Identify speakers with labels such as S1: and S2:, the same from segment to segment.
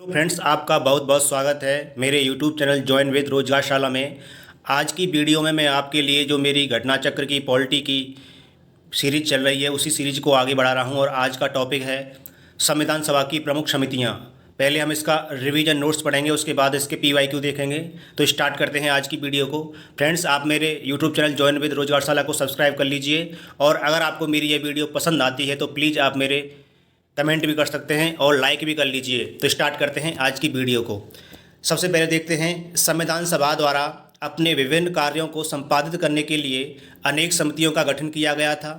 S1: Hello friends, आपका बहुत बहुत स्वागत है मेरे यूट्यूब चैनल जॉइन विद रोजगारशाला में। आज की वीडियो में मैं आपके लिए जो मेरी घटना चक्र की पॉलिटी की सीरीज चल रही है उसी सीरीज को आगे बढ़ा रहा हूं और आज का टॉपिक है संविधान सभा की प्रमुख समितियां। पहले हम इसका रिवीजन नोट्स पढ़ेंगे, उसके बाद इसके PYQ देखेंगे। तो स्टार्ट करते हैं आज की वीडियो को। फ्रेंड्स, आप मेरे यूट्यूब चैनल जॉइन विद रोजगारशाला को सब्सक्राइब कर लीजिए और अगर आपको मेरी ये वीडियो पसंद आती है तो प्लीज़ आप मेरे कमेंट भी कर सकते हैं और लाइक भी कर लीजिए। तो स्टार्ट करते हैं आज की वीडियो को। सबसे पहले देखते हैं, संविधान सभा द्वारा अपने विभिन्न कार्यों को संपादित करने के लिए अनेक समितियों का गठन किया गया था।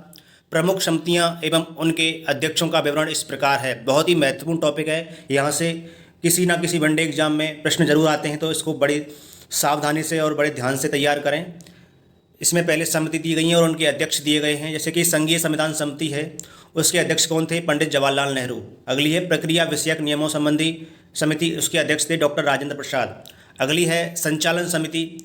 S1: प्रमुख समितियां एवं उनके अध्यक्षों का विवरण इस प्रकार है। बहुत ही महत्वपूर्ण टॉपिक है, यहाँ से किसी ना किसी वनडे एग्जाम में प्रश्न जरूर आते हैं, तो इसको बड़ी सावधानी से और बड़े ध्यान से तैयार करें। इसमें पहले समिति दी गई है और उनके अध्यक्ष दिए गए हैं। जैसे कि संघीय संविधान समिति है, उसके अध्यक्ष कौन थे? पंडित जवाहरलाल नेहरू। अगली है प्रक्रिया विषयक नियमों संबंधी समिति, उसके अध्यक्ष थे डॉक्टर राजेंद्र प्रसाद। अगली है संचालन समिति,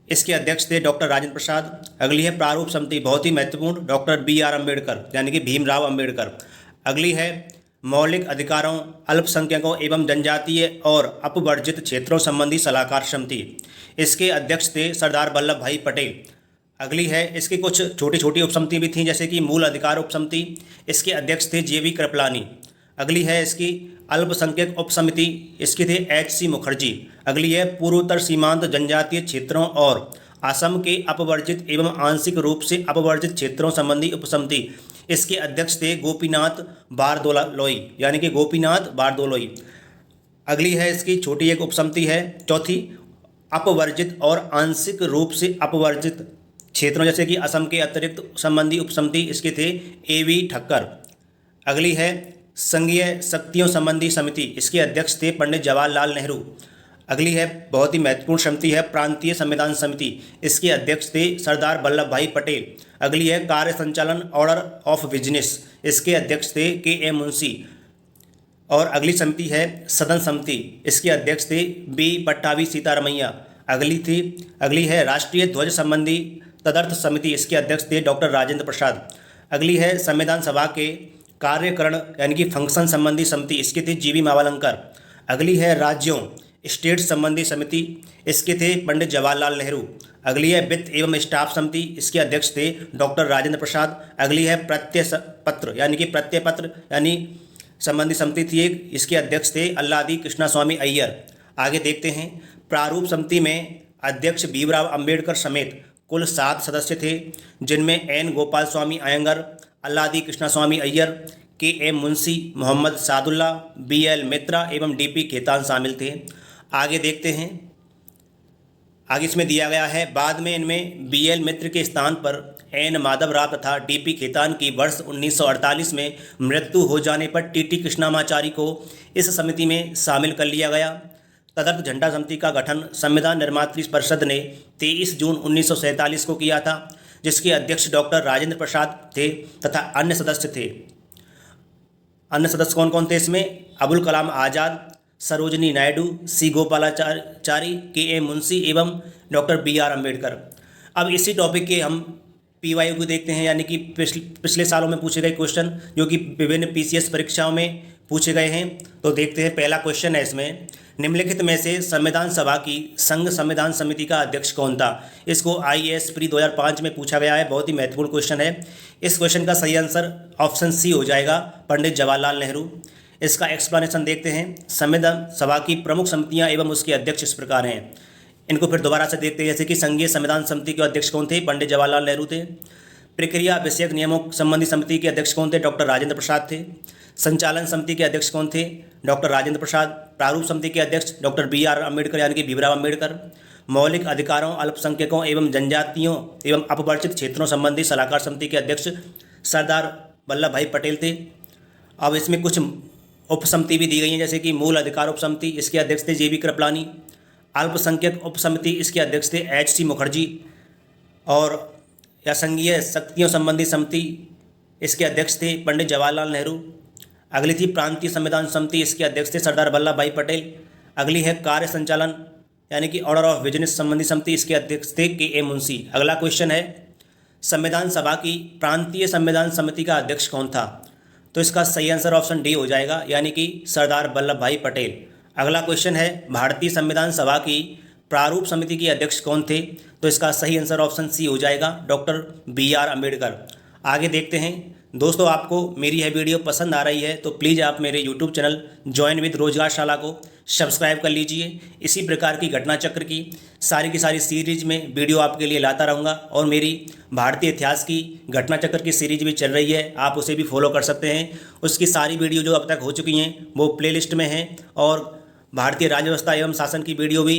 S1: इसके अध्यक्ष थे डॉक्टर राजेंद्र प्रसाद। अगली है प्रारूप समिति, बहुत ही महत्वपूर्ण, डॉक्टर BR अम्बेडकर यानी कि भीमराव अम्बेडकर। अगली है मौलिक अधिकारों, अल्पसंख्यकों एवं जनजातीय और अपवर्जित क्षेत्रों संबंधी सलाहकार समिति, इसके अध्यक्ष थे सरदार वल्लभ भाई पटेल। अगली है, इसकी कुछ छोटी छोटी उपसमिति भी थी, जैसे कि मूल अधिकार उपसमिति, इसके अध्यक्ष थे JV कृपलानी। अगली है इसकी अल्पसंख्यक उपसमिति, इसके थे HC मुखर्जी। अगली है पूर्वोत्तर सीमांत जनजातीय क्षेत्रों और असम के अपवर्जित एवं आंशिक रूप से अपवर्जित क्षेत्रों संबंधी उपसमिति, इसके अध्यक्ष थे गोपीनाथ बारदोलोई यानी कि गोपीनाथ बारदोलोई। अगली है इसकी छोटी एक उपसमिति है, चौथी, अपवर्जित और आंशिक रूप से अपवर्जित क्षेत्रों जैसे कि असम के अतिरिक्त संबंधी उपसमिति, इसके थे AV ठक्कर। अगली है संघीय शक्तियों संबंधी समिति, इसके अध्यक्ष थे पंडित जवाहरलाल नेहरू। अगली है बहुत ही महत्वपूर्ण समिति है प्रांतीय संविधान समिति, इसके अध्यक्ष थे सरदार वल्लभ भाई पटेल। अगली है कार्य संचालन ऑर्डर ऑफ बिजनेस, इसके अध्यक्ष थे KM मुंशी। और अगली समिति है सदन समिति, इसके अध्यक्ष थे B पट्टाभी सीतारमैया। अगली है राष्ट्रीय ध्वज संबंधी तदर्थ समिति, इसके अध्यक्ष थे डॉक्टर राजेंद्र प्रसाद। अगली है संविधान सभा के कार्यकरण यानी कि फंक्शन संबंधी समिति, इसके थे GV मावलंकर। अगली है राज्यों स्टेट संबंधी समिति, इसके थे पंडित जवाहरलाल नेहरू। अगली है वित्त एवं स्टाफ समिति, इसके अध्यक्ष थे डॉक्टर राजेंद्र प्रसाद। अगली है प्रत्यय पत्र यानी संबंधी समिति थी एक, इसके अध्यक्ष थे अल्लादी कृष्णा स्वामी अय्यर। आगे देखते हैं, प्रारूप समिति में अध्यक्ष भीमराव अम्बेडकर समेत कुल 7 सदस्य थे, जिनमें N गोपाल स्वामी अयंगर, अल्लादी कृष्णा स्वामी अय्यर, KM मुंशी, मोहम्मद सादुल्ला, BL मित्रा एवं DP खेतान शामिल थे। आगे देखते हैं, आगे इसमें दिया गया है, बाद में इनमें BL मित्र के स्थान पर N माधव राव तथा DP खेतान की वर्ष 1948 में मृत्यु हो जाने पर TT कृष्णामाचारी को इस समिति में शामिल कर लिया गया। तदर्थ झंडा समिति का गठन संविधान निर्मात्री परिषद ने 23 जून 1947 को किया था, जिसके अध्यक्ष डॉक्टर राजेंद्र प्रसाद थे तथा अन्य सदस्य थे। अन्य सदस्य कौन कौन थे इसमें? अबुल कलाम आज़ाद, सरोजनी नायडू, C गोपालाचारी, KM मुंशी एवं डॉक्टर BR अम्बेडकर। अब इसी टॉपिक के हम PYQ देखते हैं, यानी कि पिछले सालों में पूछे गए क्वेश्चन जो कि विभिन्न PCS परीक्षाओं में पूछे गए हैं। तो देखते हैं, पहला क्वेश्चन है इसमें, निम्नलिखित में से संविधान सभा की संघ संविधान समिति का अध्यक्ष कौन था? इसको IAS प्री 2005 में पूछा गया है, बहुत ही महत्वपूर्ण क्वेश्चन है। इस क्वेश्चन का सही आंसर ऑप्शन C हो जाएगा, पंडित जवाहरलाल नेहरू। इसका एक्सप्लेनेशन देखते हैं, संविधान सभा की प्रमुख समितियां एवं उसके अध्यक्ष इस प्रकार हैं। इनको फिर दोबारा से देखते हैं, जैसे कि संघीय संविधान समिति के अध्यक्ष कौन थे? पंडित जवाहरलाल नेहरू थे। प्रक्रिया विषयक नियमों संबंधी समिति के अध्यक्ष कौन थे? डॉक्टर राजेंद्र प्रसाद थे। संचालन समिति के अध्यक्ष कौन थे? डॉक्टर राजेंद्र प्रसाद। प्रारूप समिति के अध्यक्ष डॉक्टर BR अम्बेडकर यानी कि भीमराव अम्बेडकर। मौलिक अधिकारों, अल्पसंख्यकों एवं जनजातियों एवं अपवर्जित क्षेत्रों संबंधी सलाहकार समिति के अध्यक्ष सरदार वल्लभ भाई पटेल थे। अब इसमें कुछ उपसमिति भी दी गई हैं, जैसे कि मूल अधिकार उपसमिति, इसके अध्यक्ष थे JV कृपलानी। अल्पसंख्यक उपसमिति, इसके अध्यक्ष थे HC मुखर्जी। और या संघीय शक्तियों संबंधी समिति, इसके अध्यक्ष थे पंडित जवाहरलाल नेहरू। अगली थी प्रांतीय संविधान समिति, इसके अध्यक्ष थे सरदार वल्लभ भाई पटेल। अगली है कार्य संचालन यानी कि ऑर्डर ऑफ बिजनेस संबंधी समिति, इसके अध्यक्ष थे KM मुंशी। अगला क्वेश्चन है, संविधान सभा की प्रांतीय संविधान समिति का अध्यक्ष कौन था? तो इसका सही आंसर ऑप्शन D हो जाएगा, यानी कि सरदार वल्लभ भाई पटेल। अगला क्वेश्चन है, भारतीय संविधान सभा की प्रारूप समिति के अध्यक्ष कौन थे? तो इसका सही आंसर ऑप्शन सी हो जाएगा, डॉक्टर BR अम्बेडकर। आगे देखते हैं। दोस्तों, आपको मेरी यह वीडियो पसंद आ रही है तो प्लीज़ आप मेरे यूट्यूब चैनल जॉइन विद रोजगारशाला को सब्सक्राइब कर लीजिए। इसी प्रकार की घटना चक्र की सारी सीरीज में वीडियो आपके लिए लाता रहूँगा और मेरी भारतीय इतिहास की घटना चक्र की सीरीज भी चल रही है, आप उसे भी फॉलो कर सकते हैं। उसकी सारी वीडियो जो अब तक हो चुकी हैं वो प्लेलिस्ट में हैं और भारतीय राज्य व्यवस्था एवं शासन की वीडियो भी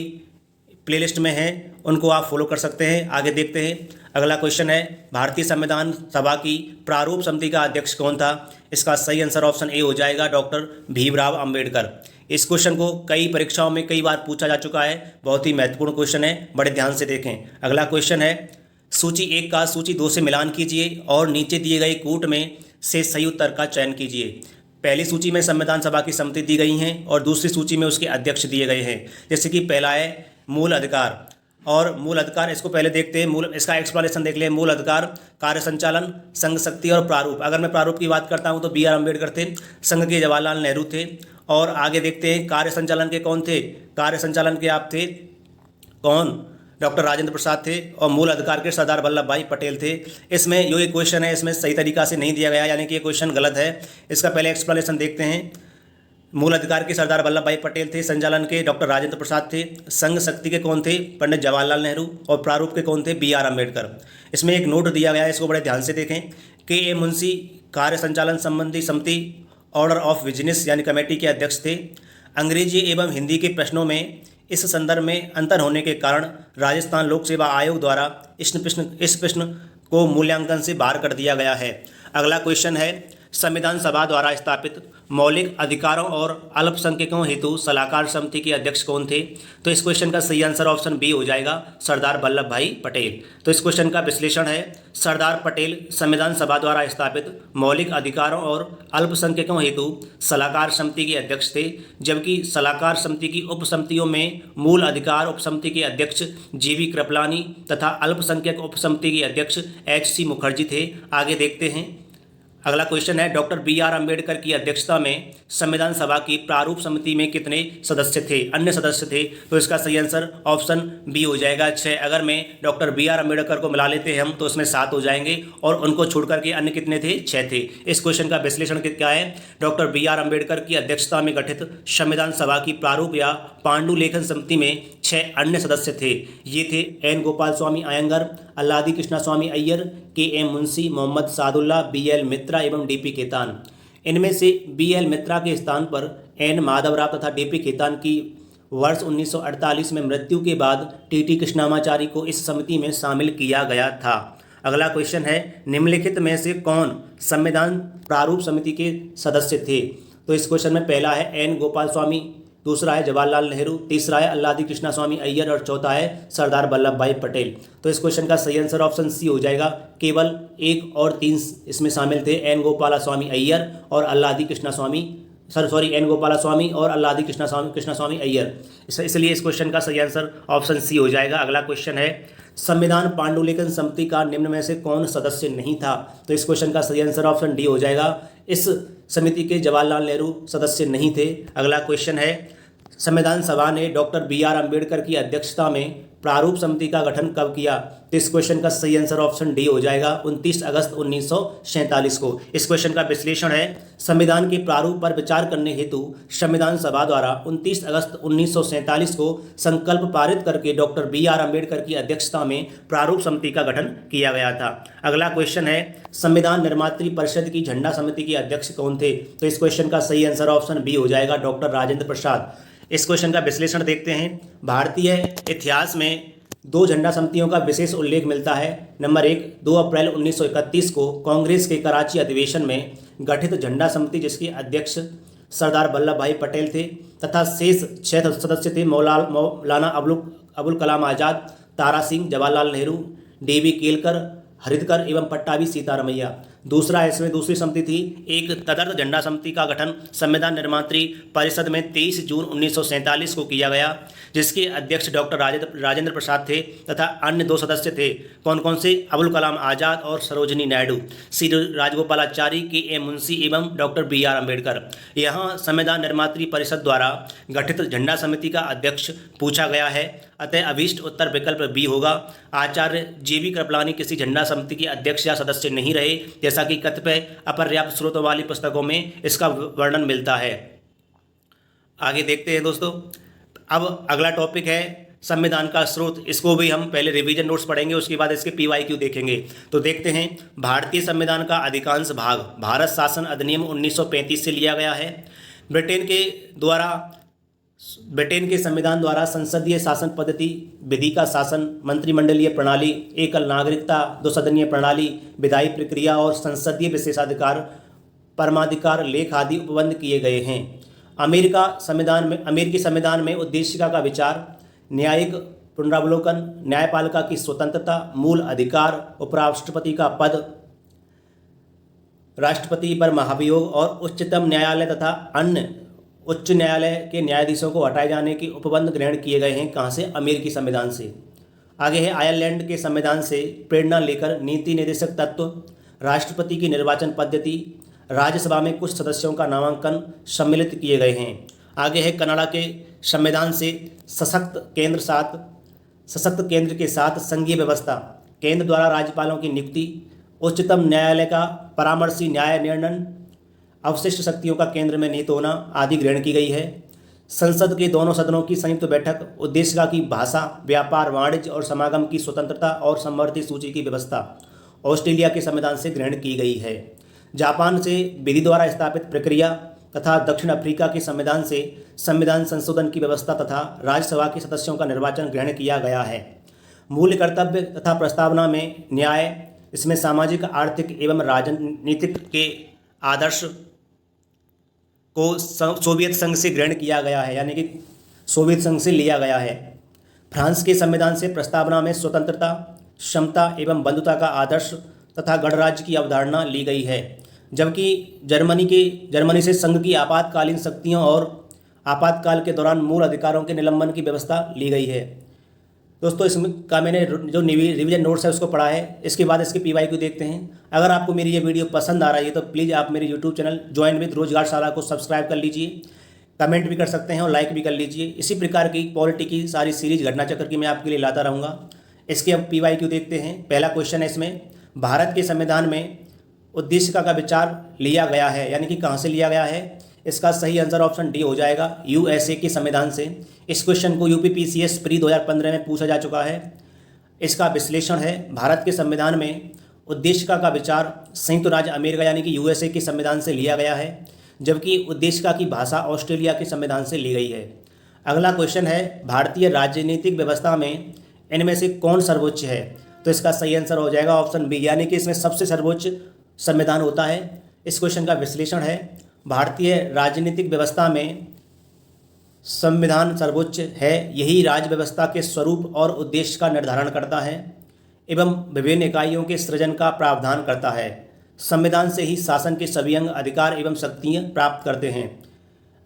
S1: प्लेलिस्ट में है, उनको आप फॉलो कर सकते हैं। आगे देखते हैं। अगला क्वेश्चन है, भारतीय संविधान सभा की प्रारूप समिति का अध्यक्ष कौन था? इसका सही आंसर ऑप्शन ए हो जाएगा, डॉक्टर भीमराव अंबेडकर। इस क्वेश्चन को कई परीक्षाओं में कई बार पूछा जा चुका है, बहुत ही महत्वपूर्ण क्वेश्चन है, बड़े ध्यान से देखें। अगला क्वेश्चन है, सूची 1 का सूची 2 से मिलान कीजिए और नीचे दिए गए कूट में से सही उत्तर का चयन कीजिए। पहली सूची में संविधान सभा की समिति दी गई हैं और दूसरी सूची में उसके अध्यक्ष दिए गए हैं। जैसे कि पहला है मूल अधिकार, और मूल अधिकार इसको पहले देखते हैं। इसका एक्सप्लेनेशन देख लें। मूल अधिकार, कार्य संचालन, संघ शक्ति और प्रारूप। अगर मैं प्रारूप की बात करता हूं तो BR अम्बेडकर थे, संघ के जवाहरलाल नेहरू थे। और आगे देखते हैं, कार्य संचालन के कौन थे? कार्य संचालन के आप थे कौन? डॉक्टर राजेंद्र प्रसाद थे। और मूल अधिकार के सरदार वल्लभ भाई पटेल थे। इसमें जो ये क्वेश्चन है इसमें सही तरीका से नहीं दिया गया, यानी कि ये क्वेश्चन गलत है। इसका पहले एक्सप्लेनेशन देखते हैं। मूल अधिकार के सरदार वल्लभ भाई पटेल थे, संचालन के डॉक्टर राजेंद्र प्रसाद थे, संघ शक्ति के कौन थे? पंडित जवाहरलाल नेहरू, और प्रारूप के कौन थे? BR अम्बेडकर। इसमें एक नोट दिया गया है, इसको बड़े ध्यान से देखें। KA मुंशी कार्य संचालन संबंधी समिति ऑर्डर ऑफ बिजनेस यानी कमेटी के अध्यक्ष थे। अंग्रेजी एवं हिंदी के प्रश्नों में इस संदर्भ में अंतर होने के कारण राजस्थान लोक सेवा आयोग द्वारा इस प्रश्न को मूल्यांकन से बाहर कर दिया गया है। अगला क्वेश्चन है, संविधान सभा द्वारा स्थापित मौलिक अधिकारों और अल्पसंख्यकों हेतु सलाहकार समिति के अध्यक्ष कौन थे? तो इस क्वेश्चन का सही आंसर ऑप्शन बी हो जाएगा, सरदार वल्लभ भाई पटेल। तो इस क्वेश्चन का विश्लेषण है, सरदार पटेल संविधान सभा द्वारा स्थापित मौलिक अधिकारों और अल्पसंख्यकों हेतु सलाहकार समिति के अध्यक्ष थे, जबकि सलाहकार समिति की उप समितियों में मूल अधिकार उप समिति के अध्यक्ष GV कृपलानी तथा अल्पसंख्यक उप समिति के अध्यक्ष HC मुखर्जी थे। आगे देखते हैं। अगला क्वेश्चन है, डॉक्टर BR अम्बेडकर की अध्यक्षता में संविधान सभा की प्रारूप समिति में कितने सदस्य थे? अन्य सदस्य थे। तो इसका सही आंसर ऑप्शन बी हो जाएगा, 6। अगर मैं डॉक्टर BR अम्बेडकर को मिला लेते हैं हम तो इसमें 7 हो जाएंगे और उनको छोड़ करके अन्य कितने थे? 6 थे। इस क्वेश्चन का विश्लेषण क्या है, डॉक्टर BR अम्बेडकर की अध्यक्षता में गठित संविधान सभा की प्रारूप या पांडुलेखन समिति में 6 अन्य सदस्य थे। ये थे N गोपाल स्वामी अयंगर, अल्लादी कृष्णा स्वामी अय्यर, KM मुंशी, मोहम्मद सादुल्ला, BL मित्रा एवं DP खेतान। इनमें से BL मित्रा के स्थान पर N माधवराव तथा DP खेतान की वर्ष 1948 में मृत्यु के बाद TT कृष्णामाचारी को इस समिति में शामिल किया गया था। अगला क्वेश्चन है, निम्नलिखित में से कौन संविधान प्रारूप समिति के सदस्य थे? तो इस क्वेश्चन में पहला है N गोपाल स्वामी, दूसरा है जवाहरलाल नेहरू, तीसरा है अल्लादी कृष्णा स्वामी अय्यर और चौथा है सरदार वल्लभ भाई पटेल। तो इस क्वेश्चन का सही आंसर ऑप्शन सी हो जाएगा। केवल 1 और 3 इसमें शामिल थे, N गोपाला स्वामी अय्यर और अल्लादी कृष्णा स्वामी N गोपाला स्वामी और अल्लादी कृष्णा स्वामी अय्यर। इसलिए इस क्वेश्चन का सही आंसर ऑप्शन सी हो जाएगा। अगला क्वेश्चन है, संविधान पांडुलेखन समिति का निम्न में से कौन सदस्य नहीं था? तो इस क्वेश्चन का सही आंसर ऑप्शन डी हो जाएगा। इस समिति के जवाहरलाल नेहरू सदस्य नहीं थे। अगला क्वेश्चन है, संविधान सभा ने डॉक्टर BR अम्बेडकर की अध्यक्षता में प्रारूप समिति का गठन कब किया? तो इस क्वेश्चन का सही आंसर ऑप्शन डी हो जाएगा, 29 अगस्त 1947 को। इस क्वेश्चन का विश्लेषण है, संविधान के प्रारूप पर विचार करने हेतु संविधान सभा द्वारा 29 अगस्त 1947 को संकल्प पारित करके डॉक्टर BR अम्बेडकर की अध्यक्षता में प्रारूप समिति का गठन किया गया था। अगला क्वेश्चन है, संविधान निर्मात्री परिषद की झंडा समिति के अध्यक्ष कौन थे? तो इस क्वेश्चन का सही आंसर ऑप्शन बी हो जाएगा, डॉक्टर राजेंद्र प्रसाद। इस क्वेश्चन का विश्लेषण देखते हैं। भारतीय इतिहास में 2 झंडा समितियों का विशेष उल्लेख मिलता है। नंबर 1, 2 अप्रैल 1931 को कांग्रेस के कराची अधिवेशन में गठित झंडा समिति, जिसके अध्यक्ष सरदार वल्लभ भाई पटेल थे तथा शेष 6 सदस्य थे मौलाना अबुल कलाम आज़ाद, तारा सिंह, जवाहरलाल नेहरू, DB केलकर, हरिदकर एवं पट्टाभी सीतारमैया। दूसरा इसमें दूसरी समिति थी एक तदर्थ झंडा समिति का गठन संविधान निर्मात्री परिषद में 23 जून 1947 को किया गया, जिसके अध्यक्ष डॉक्टर राजेंद्र प्रसाद थे तथा अन्य 2 सदस्य थे। कौन कौन से? अबुल कलाम आज़ाद और सरोजिनी नायडू, सी राजगोपालाचारी, के मुंशी एवं डॉक्टर BR अम्बेडकर। यहाँ संविधान निर्मात्री परिषद द्वारा गठित झंडा समिति का अध्यक्ष पूछा गया है, अतः अभीष्ट उत्तर विकल्प बी होगा। आचार्य JB कृपलानी किसी झंडा समिति के अध्यक्ष या सदस्य नहीं रहे, जैसा कि कतिपय अपर्याप्त स्रोतों वाली पुस्तकों में इसका वर्णन मिलता है। आगे देखते हैं दोस्तों। अब अगला टॉपिक है संविधान का स्रोत। इसको भी हम पहले रिवीजन नोट्स पढ़ेंगे, उसके बाद इसके PYQ देखेंगे। तो देखते हैं, भारतीय संविधान का अधिकांश भाग भारत शासन अधिनियम 1935 से लिया गया है। ब्रिटेन के संविधान द्वारा संसदीय शासन पद्धति, विधि का शासन, मंत्रिमंडलीय प्रणाली, एकल नागरिकता, 2 सदनीय प्रणाली, विधायी प्रक्रिया और संसदीय विशेषाधिकार, परमाधिकार, लेख आदि उपबंध किए गए हैं। अमेरिकी संविधान में उद्देशिका का विचार, न्यायिक पुनरावलोकन, न्यायपालिका की स्वतंत्रता, मूल अधिकार, उपराष्ट्रपति का पद, राष्ट्रपति पर महाभियोग और उच्चतम न्यायालय तथा अन्य उच्च न्यायालय के न्यायाधीशों को हटाए जाने के उपबंध ग्रहण किए गए हैं। कहाँ से? अमेरिकी संविधान से। आगे है आयरलैंड के संविधान से प्रेरणा लेकर नीति निर्देशक तत्व, राष्ट्रपति की निर्वाचन पद्धति, राज्यसभा में कुछ सदस्यों का नामांकन सम्मिलित किए गए हैं। आगे है कनाडा के संविधान से सशक्त केंद्र के साथ संघीय व्यवस्था, केंद्र द्वारा राज्यपालों की नियुक्ति, उच्चतम न्यायालय का परामर्शी न्याय निर्णय, अवशिष्ट शक्तियों का केंद्र में निहित होना आदि ग्रहण की गई है। संसद के दोनों सदनों की संयुक्त बैठक, उद्देशिका की भाषा, व्यापार, वाणिज्य और समागम की स्वतंत्रता और समवर्ती सूची की व्यवस्था ऑस्ट्रेलिया के संविधान से ग्रहण की गई है। जापान से विधि द्वारा स्थापित प्रक्रिया तथा दक्षिण अफ्रीका के संविधान से संविधान संशोधन की व्यवस्था तथा राज्यसभा के सदस्यों का निर्वाचन ग्रहण किया गया है। मूल कर्तव्य तथा प्रस्तावना में न्याय, इसमें सामाजिक, आर्थिक एवं राजनीतिक के आदर्श को सोवियत संघ से ग्रहण किया गया है, यानी कि सोवियत संघ से लिया गया है। फ्रांस के संविधान से प्रस्तावना में स्वतंत्रता, समता एवं बंधुता का आदर्श तथा गणराज्य की अवधारणा ली गई है, जबकि जर्मनी से संघ की आपातकालीन शक्तियों और आपातकाल के दौरान मूल अधिकारों के निलंबन की व्यवस्था ली गई है। दोस्तों, इसमें का मैंने जो रिवीजन नोट्स है उसको पढ़ा है। इसके बाद इसके PYQ देखते हैं। अगर आपको मेरी ये वीडियो पसंद आ रही है तो प्लीज़ आप मेरे यूट्यूब चैनल ज्वाइन विद रोजगारशाला को सब्सक्राइब कर लीजिए, कमेंट भी कर सकते हैं और लाइक भी कर लीजिए। इसी प्रकार की पॉलिटी की सारी सीरीज घटना चक्र की मैं आपके लिए लाता रहूँगा। इसके अब PYQ देखते हैं। पहला क्वेश्चन है इसमें, भारत के संविधान में उद्देशिका का विचार लिया गया है, यानी कि कहाँ से लिया गया है? इसका सही आंसर ऑप्शन डी हो जाएगा, USA के संविधान से। इस क्वेश्चन को UPPCS प्री 2015 में पूछा जा चुका है। इसका विश्लेषण है, भारत के संविधान में उद्देशिका का विचार संयुक्त राज्य अमेरिका यानी कि USA के संविधान से लिया गया है, जबकि उद्देशिका की भाषा ऑस्ट्रेलिया के संविधान से ली गई है। अगला क्वेश्चन है, भारतीय राजनीतिक व्यवस्था में इनमें से कौन सर्वोच्च है? तो इसका सही आंसर हो जाएगा ऑप्शन बी, यानी कि इसमें सबसे सर्वोच्च संविधान होता है। इस क्वेश्चन का विश्लेषण है, भारतीय राजनीतिक व्यवस्था में संविधान सर्वोच्च है, यही राज्य व्यवस्था के स्वरूप और उद्देश्य का निर्धारण करता है एवं विभिन्न इकाइयों के सृजन का प्रावधान करता है। संविधान से ही शासन के सभी अंग, अधिकार एवं शक्तियाँ प्राप्त करते हैं।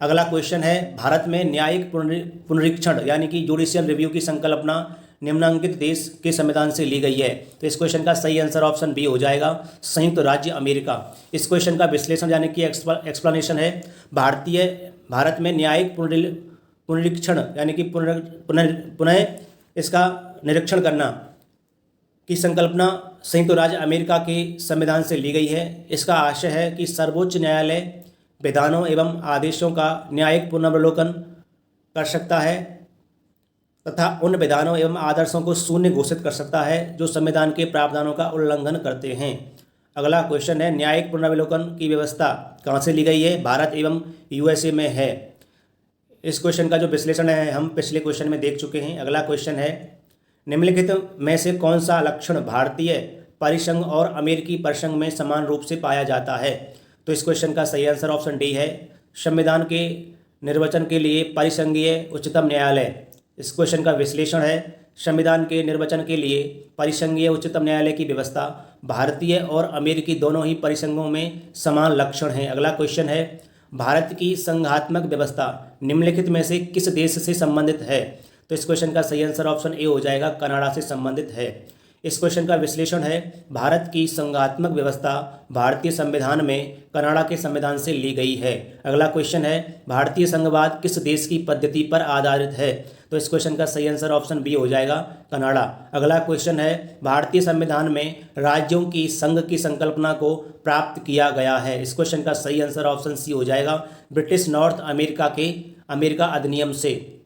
S1: अगला क्वेश्चन है, भारत में न्यायिक पुनरीक्षण यानी कि जुडिशियल रिव्यू की संकल्पना निम्नलिखित देश के संविधान से ली गई है। तो इस क्वेश्चन का सही आंसर ऑप्शन बी हो जाएगा, संयुक्त राज्य अमेरिका। इस क्वेश्चन का विश्लेषण यानी कि एक्सप्लेनेशन है, भारत में न्यायिक पुनरीक्षण यानी कि पुनः इसका निरीक्षण करना की संकल्पना संयुक्त राज्य अमेरिका के संविधान से ली गई है। इसका आशय है कि सर्वोच्च न्यायालय विधानों एवं आदेशों का न्यायिक पुनर्वलोकन कर सकता है तथा उन विधानों एवं आदर्शों को शून्य घोषित कर सकता है जो संविधान के प्रावधानों का उल्लंघन करते हैं। अगला क्वेश्चन है, न्यायिक पुनर्वलोकन की व्यवस्था कहाँ से ली गई है? भारत एवं USA में है। इस क्वेश्चन का जो विश्लेषण है हम पिछले क्वेश्चन में देख चुके हैं। अगला क्वेश्चन है, निम्नलिखित में से कौन सा लक्षण भारतीय परिसंघ और अमेरिकी परिसंघ में समान रूप से पाया जाता है? तो इस क्वेश्चन का सही आंसर ऑप्शन डी है, संविधान के निर्वचन के लिए परिसंघीय उच्चतम न्यायालय। इस क्वेश्चन का विश्लेषण है, संविधान के निर्वचन के लिए परिसंघीय उच्चतम न्यायालय की व्यवस्था भारतीय और अमेरिकी दोनों ही परिसंघों में समान लक्षण हैं। अगला क्वेश्चन है, भारत की संघात्मक व्यवस्था निम्नलिखित में से किस देश से संबंधित है? तो इस क्वेश्चन का सही आंसर ऑप्शन ए हो जाएगा, कनाडा से संबंधित है। इस क्वेश्चन का विश्लेषण है, भारत की संघात्मक व्यवस्था भारतीय संविधान में कनाडा के संविधान से ली गई है। अगला क्वेश्चन है, भारतीय संघवाद किस देश की पद्धति पर आधारित है? तो इस क्वेश्चन का सही आंसर ऑप्शन बी हो जाएगा, कनाडा। अगला क्वेश्चन है, भारतीय संविधान में राज्यों की संघ की संकल्पना को प्राप्त किया गया है। इस क्वेश्चन का सही आंसर ऑप्शन सी हो जाएगा, ब्रिटिश नॉर्थ अमेरिका अधिनियम से।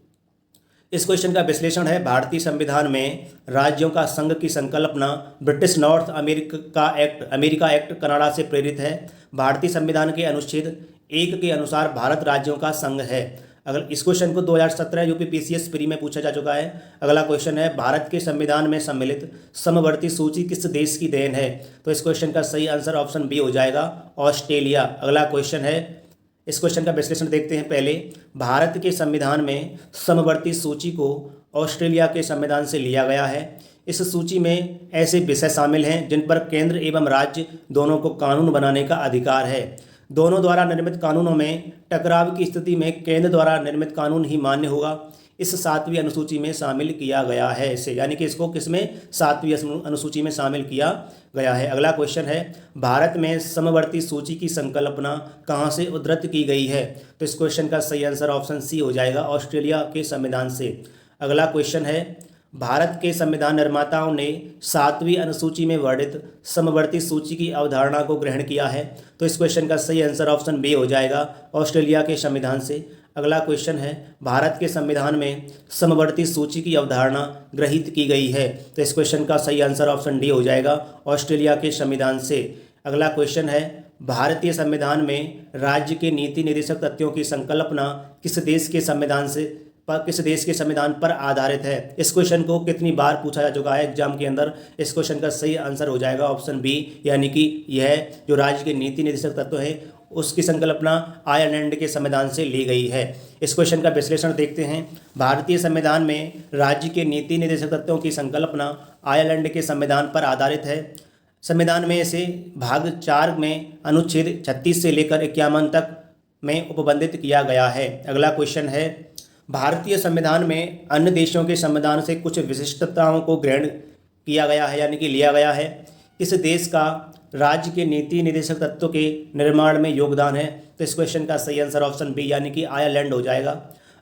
S1: इस क्वेश्चन का विश्लेषण है, भारतीय संविधान में राज्यों का संघ की संकल्पना British north America act Canada से प्रेरित है। भारतीय संविधान के अनुच्छेद 1 के अनुसार भारत राज्यों का संघ है। अगर इस क्वेश्चन को 2017 यूपी पीसीएस प्री में पूछा जा चुका है। अगला क्वेश्चन है, भारत के संविधान में सम्मिलित समवर्ती सूची किस देश की देन है? तो इस क्वेश्चन का सही आंसर ऑप्शन बी हो जाएगा, ऑस्ट्रेलिया। अगला क्वेश्चन है, इस क्वेश्चन का विश्लेषण देखते हैं। पहले, भारत के संविधान में समवर्ती सूची को ऑस्ट्रेलिया के संविधान से लिया गया है। इस सूची में ऐसे विषय शामिल हैं जिन पर केंद्र एवं राज्य दोनों को कानून बनाने का अधिकार है। दोनों द्वारा निर्मित कानूनों में टकराव की स्थिति में केंद्र द्वारा निर्मित कानून ही मान्य होगा। इस 7वीं अनुसूची में शामिल किया गया है इसे, यानी कि इसको किसमें 7वीं अनुसूची में शामिल किया गया है। अगला क्वेश्चन है, भारत में समवर्ती सूची की संकल्पना कहाँ से उद्धृत की गई है? तो इस क्वेश्चन का सही आंसर ऑप्शन सी हो जाएगा, ऑस्ट्रेलिया के संविधान से। अगला क्वेश्चन है, भारत के संविधान निर्माताओं ने 7वीं अनुसूची में वर्णित समवर्ती सूची की अवधारणा को ग्रहण किया है। तो इस क्वेश्चन का सही आंसर ऑप्शन बी हो जाएगा, ऑस्ट्रेलिया के संविधान से। अगला क्वेश्चन है, भारत के संविधान में समवर्ती सूची की अवधारणा गृहीत की गई है। तो इस क्वेश्चन का सही आंसर ऑप्शन डी हो जाएगा, ऑस्ट्रेलिया के संविधान से। अगला क्वेश्चन है, भारतीय संविधान में राज्य के नीति निर्देशक तथ्यों की संकल्पना किस देश के संविधान पर आधारित है? इस क्वेश्चन को कितनी बार पूछा जा चुका है एग्जाम के अंदर? इस क्वेश्चन का सही आंसर हो जाएगा ऑप्शन बी, यानी कि यह जो राज्य के नीति निर्देशक तत्व है उसकी संकल्पना आयरलैंड के संविधान से ली गई है। इस क्वेश्चन का विश्लेषण देखते हैं। भारतीय संविधान में राज्य के नीति निर्देशक तत्वों की संकल्पना आयरलैंड के संविधान पर आधारित है। संविधान में इसे भाग 4 में अनुच्छेद 36 से लेकर 51 तक में उपबंधित किया गया है। अगला क्वेश्चन है, भारतीय संविधान में अन्य देशों के संविधान से कुछ विशिष्टताओं को ग्रहण किया गया है, यानी कि लिया गया है। इस देश का राज्य के नीति निर्देशक तत्वों के निर्माण में योगदान है। तो इस क्वेश्चन का सही आंसर ऑप्शन बी, यानी कि आयरलैंड हो जाएगा।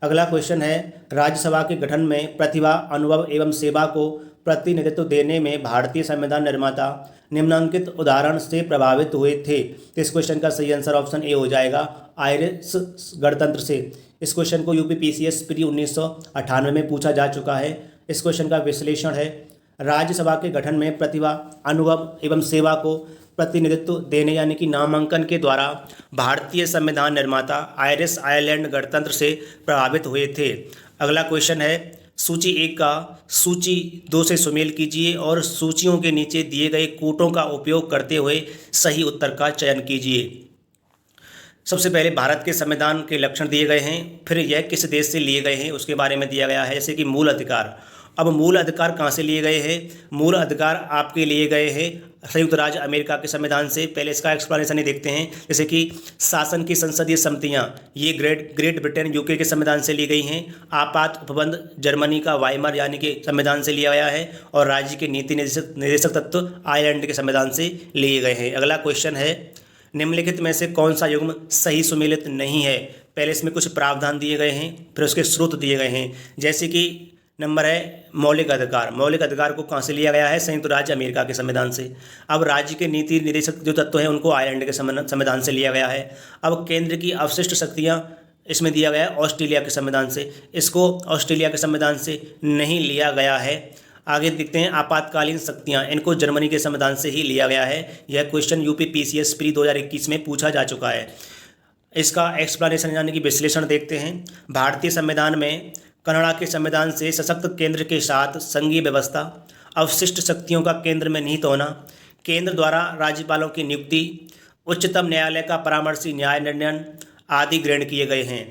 S1: अगला क्वेश्चन है, राज्यसभा के गठन में प्रतिभा, अनुभव एवं सेवा को प्रतिनिधित्व देने में भारतीय संविधान निर्माता निम्नलिखित उदाहरण से प्रभावित हुए थे। तो इस क्वेश्चन का सही आंसर ऑप्शन ए हो जाएगा, आयरिश गणतंत्र से। इस क्वेश्चन को यूपी पीसीएस प्री 1998 में पूछा जा चुका है। इस क्वेश्चन का विश्लेषण है, राज्यसभा के गठन में प्रतिभा, अनुभव एवं सेवा को प्रतिनिधित्व देने यानी कि नामांकन के द्वारा भारतीय संविधान निर्माता आयरिश आयरलैंड गणतंत्र से प्रभावित हुए थे। अगला क्वेश्चन है, सूची 1 का सूची 2 से सुमेल कीजिए और सूचियों के नीचे दिए गए कूटों का उपयोग करते हुए सही उत्तर का चयन कीजिए। सबसे पहले भारत के संविधान के लक्षण दिए गए हैं, फिर यह किस देश से लिए गए हैं उसके बारे में दिया गया है, जैसे कि मूल अधिकार। अब मूल अधिकार कहाँ से लिए गए हैं? मूल अधिकार आपके लिए गए हैं संयुक्त राज्य अमेरिका के संविधान से। पहले इसका एक्सप्लेनेशन ही देखते हैं, जैसे कि शासन की संसदीय समितियाँ, ये ग्रेट ब्रिटेन यूके के संविधान से ली गई हैं। आपात उपबंध जर्मनी का वाइमर यानी कि संविधान से लिया गया है, और राज्य के नीति निर्देशक तत्व आयरलैंड के संविधान से लिए गए हैं। अगला क्वेश्चन है, निम्नलिखित में से कौन सा युग्म सही सुमेलित नहीं है? पहले इसमें कुछ प्रावधान दिए गए हैं, फिर उसके स्रोत दिए गए हैं। जैसे कि नंबर है मौलिक अधिकार। मौलिक अधिकार को कहाँ से लिया गया है? संयुक्त राज्य अमेरिका के संविधान से। अब राज्य के नीति निर्देशक जो तत्व हैं उनको आयरलैंड के संविधान से लिया गया है। अब केंद्र की अवशिष्ट शक्तियाँ इसमें दिया गया है ऑस्ट्रेलिया के संविधान से, इसको ऑस्ट्रेलिया के संविधान से नहीं लिया गया है। आगे देखते हैं, आपातकालीन शक्तियाँ, इनको जर्मनी के संविधान से ही लिया गया है। यह क्वेश्चन यूपी पीसीएस प्री 2021 में पूछा जा चुका है। इसका एक्सप्लेनेशन यानी कि विश्लेषण देखते हैं। भारतीय संविधान में कनाडा के संविधान से सशक्त केंद्र के साथ संघीय व्यवस्था, अवशिष्ट शक्तियों का केंद्र में निहित होना, केंद्र द्वारा राज्यपालों की नियुक्ति, उच्चतम न्यायालय का परामर्शी न्याय निर्णय आदि ग्रहण किए गए हैं।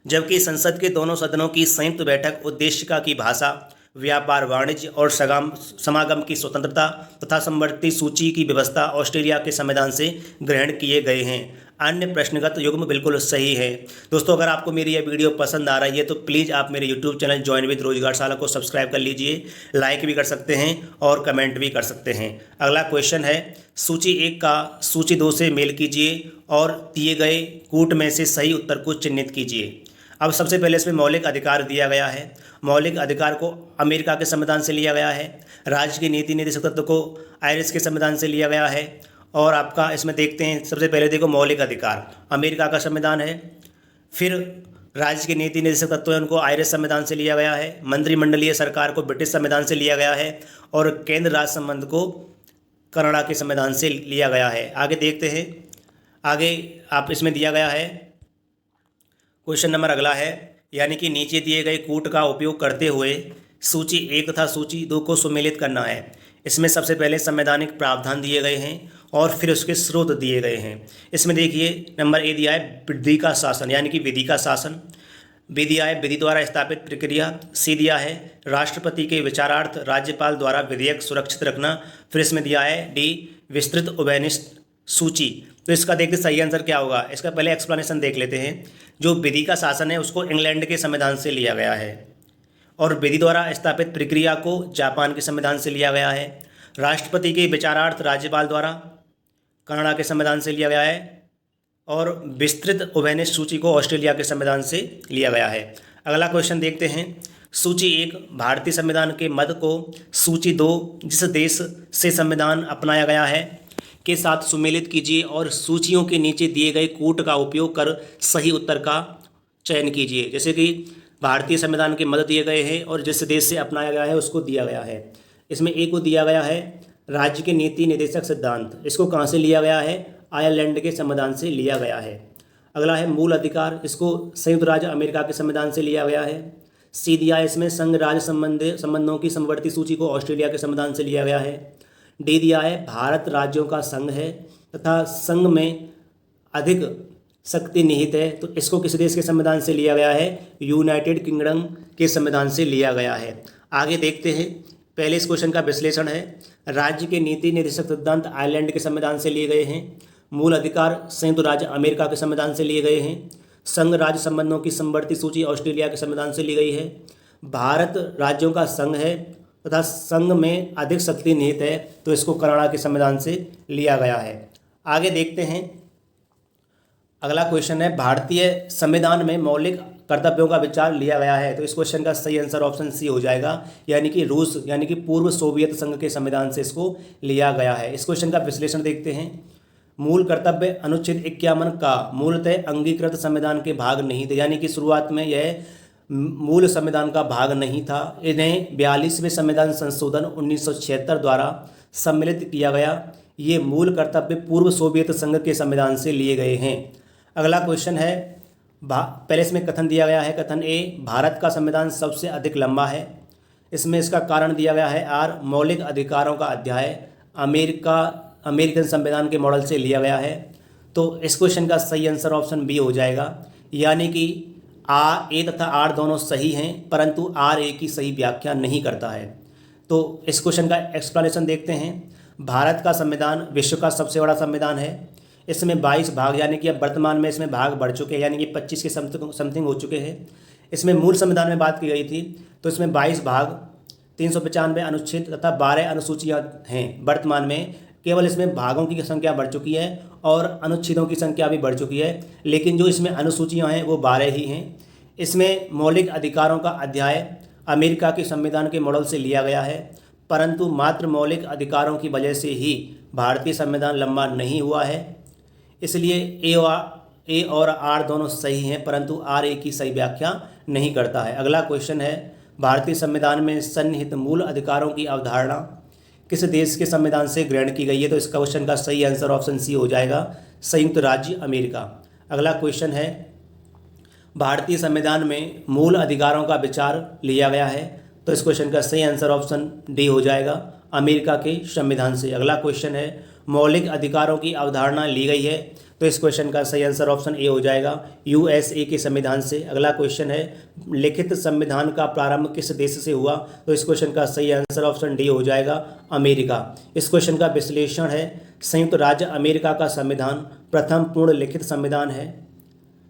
S1: जबकि संसद के दोनों सदनों की संयुक्त बैठक उद्देशिका की भाषा, व्यापार वाणिज्य और समागम की स्वतंत्रता तथा समवर्ती सूची की व्यवस्था ऑस्ट्रेलिया के संविधान से ग्रहण किए गए हैं। अन्य प्रश्नगत युग्म बिल्कुल सही है। दोस्तों, अगर आपको मेरी यह वीडियो पसंद आ रही है तो प्लीज़ आप मेरे यूट्यूब चैनल जॉइन विद रोजगारशाला को सब्सक्राइब कर लीजिए, लाइक भी कर सकते हैं और कमेंट भी कर सकते हैं। अगला क्वेश्चन है, सूची 1 का सूची 2 से मेल कीजिए और दिए गए कूट में से सही उत्तर को चिन्हित कीजिए। अब सबसे पहले इसमें मौलिक अधिकार दिया गया है। मौलिक अधिकार को अमेरिका के संविधान से लिया गया है। राज्य की नीति निर्देशक तत्व को आयरिश के संविधान से लिया गया है। और आपका इसमें देखते हैं, सबसे पहले देखो मौलिक अधिकार अमेरिका का संविधान है, फिर राज्य के नीति निर्देशक तत्व है उनको आयरिश संविधान से लिया गया है, मंत्रिमंडलीय सरकार को ब्रिटिश संविधान से लिया गया है और केंद्र राज्य संबंध को कनाडा के संविधान से लिया गया है। आगे देखते हैं, आगे आप इसमें दिया गया है क्वेश्चन नंबर अगला है, यानी कि नीचे दिए गए कूट का उपयोग करते हुए सूची 1 तथा सूची 2 को सुमेलित करना है। इसमें सबसे पहले संवैधानिक प्रावधान दिए गए हैं और फिर उसके स्रोत दिए गए हैं। इसमें देखिए नंबर ए दिया है विधि का शासन, यानी कि विधि का शासन। बी दिया है विधि द्वारा स्थापित प्रक्रिया। सी दिया है राष्ट्रपति के विचारार्थ राज्यपाल द्वारा विधेयक सुरक्षित रखना। फिर इसमें दिया है डी विस्तृत उभयनिष्ठ सूची। तो इसका देखते सही आंसर क्या होगा। इसका पहले एक्सप्लेनेशन देख लेते हैं। जो विधि का शासन है उसको इंग्लैंड के संविधान से लिया गया है और विधि द्वारा स्थापित प्रक्रिया को जापान के संविधान से लिया गया है। राष्ट्रपति के विचारार्थ राज्यपाल द्वारा कनाडा के संविधान से लिया गया है और विस्तृत उभयनिष्ठ सूची को ऑस्ट्रेलिया के संविधान से लिया गया है। अगला क्वेश्चन देखते हैं, सूची 1 भारतीय संविधान के मद को सूची 2 जिस देश से संविधान अपनाया गया है के साथ सुमेलित कीजिए और सूचियों के नीचे दिए गए कूट का उपयोग कर सही उत्तर का चयन कीजिए। जैसे कि भारतीय संविधान के मद दिए गए हैं और जिस देश से अपनाया गया है उसको दिया गया है। इसमें ए को दिया गया है राज्य के नीति निर्देशक सिद्धांत। इसको कहाँ से लिया गया है? आयरलैंड के संविधान से लिया गया है। अगला है मूल अधिकार। इसको संयुक्त राज्य अमेरिका के संविधान से लिया गया है। सी दिया है इसमें संघ राज्य संबंधों की समवर्ती सूची को ऑस्ट्रेलिया के संविधान से लिया गया है। डी दिया है भारत राज्यों का संघ है तथा संघ में अधिक शक्ति निहित है, तो इसको किस देश के संविधान से लिया गया है? यूनाइटेड किंगडम के संविधान से लिया गया है। आगे देखते हैं, पहले इस क्वेश्चन का विश्लेषण है। राज्य के नीति निर्देशक सिद्धांत आयरलैंड के संविधान से लिए गए हैं। मूल अधिकार संयुक्त राज्य अमेरिका के संविधान से लिए गए हैं। संघ राज्य संबंधों की समवर्ती सूची ऑस्ट्रेलिया के संविधान से ली गई है। भारत राज्यों का संघ है तथा संघ में अधिक शक्ति निहित है, तो इसको कनाडा के संविधान से लिया गया है। आगे देखते हैं, अगला क्वेश्चन है भारतीय संविधान में मौलिक कर्तव्यों का विचार लिया गया है, तो इस क्वेश्चन का सही आंसर ऑप्शन सी हो जाएगा, यानी कि रूस यानी कि पूर्व सोवियत संघ के संविधान से इसको लिया गया है। इस क्वेश्चन का विश्लेषण देखते हैं। मूल कर्तव्य अनुच्छेद 51 का मूलतः अंगीकृत संविधान के भाग नहीं थे, यानी कि शुरुआत में यह मूल संविधान का भाग नहीं था। इन्हें 42वें संविधान संशोधन 1976 द्वारा सम्मिलित किया गया। ये मूल कर्तव्य पूर्व सोवियत संघ के संविधान से लिए गए हैं। अगला क्वेश्चन है, पहले इसमें कथन दिया गया है। कथन ए, भारत का संविधान सबसे अधिक लंबा है। इसमें इसका कारण दिया गया है आर, मौलिक अधिकारों का अध्याय अमेरिकन संविधान के मॉडल से लिया गया है। तो इस क्वेश्चन का सही आंसर ऑप्शन बी हो जाएगा, यानी कि ए तथा आर दोनों सही हैं, परंतु आर ए की सही व्याख्या नहीं करता है। तो इस क्वेश्चन का एक्सप्लेनेशन देखते हैं। भारत का संविधान विश्व का सबसे बड़ा संविधान है। इसमें 22 भाग, यानी कि अब वर्तमान में इसमें भाग बढ़ चुके हैं, यानी कि 25 के समथिंग हो चुके हैं। इसमें मूल संविधान में बात की गई थी, तो इसमें 22 भाग, 395 अनुच्छेद तथा 12 अनुसूचियाँ हैं। वर्तमान में केवल इसमें भागों की संख्या बढ़ चुकी है और अनुच्छेदों की संख्या भी बढ़ चुकी है, लेकिन जो इसमें अनुसूचियाँ हैं वो 12 ही हैं। इसमें मौलिक अधिकारों का अध्याय अमेरिका के संविधान के मॉडल से लिया गया है, परंतु मात्र मौलिक अधिकारों की वजह से ही भारतीय संविधान लंबा नहीं हुआ है। इसलिए ए और आर दोनों सही हैं, परंतु आर ए की सही व्याख्या नहीं करता है। अगला क्वेश्चन है, भारतीय संविधान में सन्निहित मूल अधिकारों की अवधारणा किस देश के संविधान से ग्रहण की गई है? तो इस क्वेश्चन का सही आंसर ऑप्शन सी हो जाएगा, संयुक्त राज्य अमेरिका। अगला क्वेश्चन है, भारतीय संविधान में मूल अधिकारों का विचार लिया गया है, तो इस क्वेश्चन का सही आंसर ऑप्शन डी हो जाएगा, अमेरिका के संविधान से। अगला क्वेश्चन है, मौलिक अधिकारों की अवधारणा ली गई है, तो इस क्वेश्चन का सही आंसर ऑप्शन ए हो जाएगा, यूएसए के संविधान से। अगला क्वेश्चन है, लिखित संविधान का प्रारंभ किस देश से हुआ? तो इस क्वेश्चन का सही आंसर ऑप्शन डी हो जाएगा, अमेरिका। इस क्वेश्चन का विश्लेषण है, संयुक्त राज्य अमेरिका का संविधान प्रथम पूर्ण लिखित संविधान है।